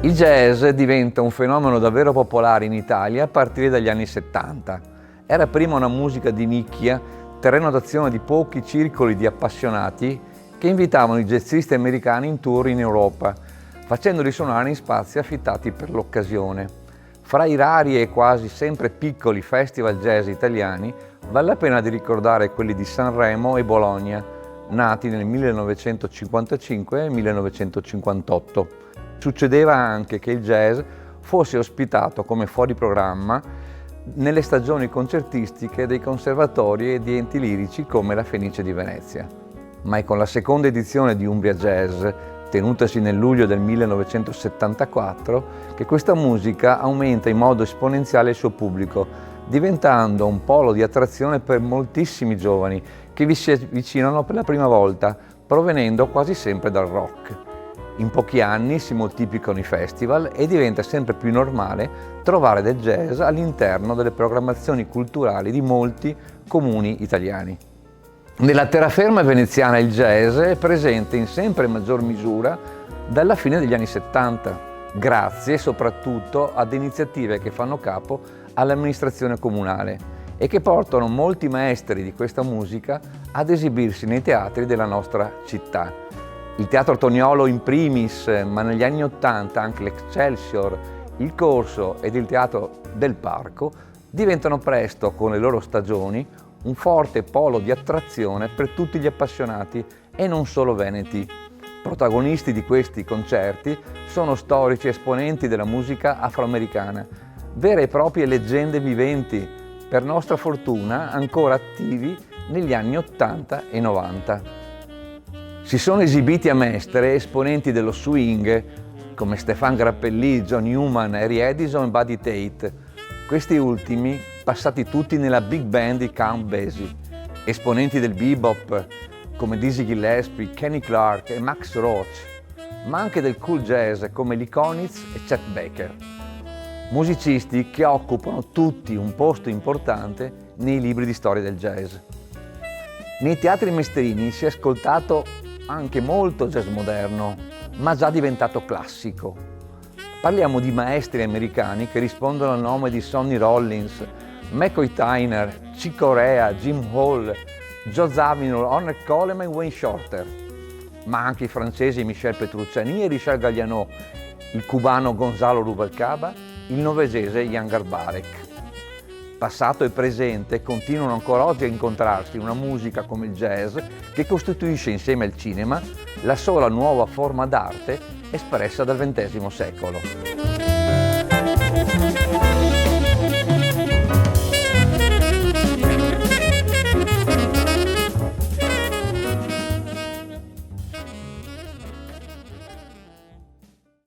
Il jazz diventa un fenomeno davvero popolare in Italia a partire dagli anni 70. Era prima una musica di nicchia, terreno d'azione di pochi circoli di appassionati che invitavano i jazzisti americani in tour in Europa, facendoli suonare in spazi affittati per l'occasione. Fra i rari e quasi sempre piccoli festival jazz italiani, vale la pena di ricordare quelli di Sanremo e Bologna, nati nel 1955 e 1958. Succedeva anche che il jazz fosse ospitato come fuori programma nelle stagioni concertistiche dei conservatori e di enti lirici come la Fenice di Venezia. Ma è con la seconda edizione di Umbria Jazz, tenutasi nel luglio del 1974, che questa musica aumenta in modo esponenziale il suo pubblico, diventando un polo di attrazione per moltissimi giovani che vi si avvicinano per la prima volta, provenendo quasi sempre dal rock. In pochi anni si moltiplicano i festival e diventa sempre più normale trovare del jazz all'interno delle programmazioni culturali di molti comuni italiani. Nella terraferma veneziana il jazz è presente in sempre maggior misura dalla fine degli anni 70, grazie soprattutto ad iniziative che fanno capo all'amministrazione comunale e che portano molti maestri di questa musica ad esibirsi nei teatri della nostra città. Il Teatro Toniolo in primis, ma negli anni '80 anche l'Excelsior, il Corso ed il Teatro del Parco diventano presto, con le loro stagioni, un forte polo di attrazione per tutti gli appassionati e non solo veneti. Protagonisti di questi concerti sono storici esponenti della musica afroamericana, vere e proprie leggende viventi, per nostra fortuna ancora attivi negli anni '80 e '90. Si sono esibiti a Mestre esponenti dello swing come Stéphane Grappelli, John Newman, Harry Edison e Buddy Tate, questi ultimi passati tutti nella big band di Count Basie, esponenti del bebop come Dizzy Gillespie, Kenny Clarke e Max Roach, ma anche del cool jazz come Lee Konitz e Chet Baker. Musicisti che occupano tutti un posto importante nei libri di storia del jazz. Nei teatri mestrini si è ascoltato anche molto jazz moderno, ma già diventato classico. Parliamo di maestri americani che rispondono al nome di Sonny Rollins, McCoy Tyner, Chick Corea, Jim Hall, Joe Zawinul, Ornette Coleman e Wayne Shorter, ma anche i francesi Michel Petrucciani e Richard Galliano, il cubano Gonzalo Rubalcaba, il norvegese Jan Garbarek. Passato e presente continuano ancora oggi a incontrarsi una musica come il jazz che costituisce insieme al cinema la sola nuova forma d'arte espressa dal XX secolo.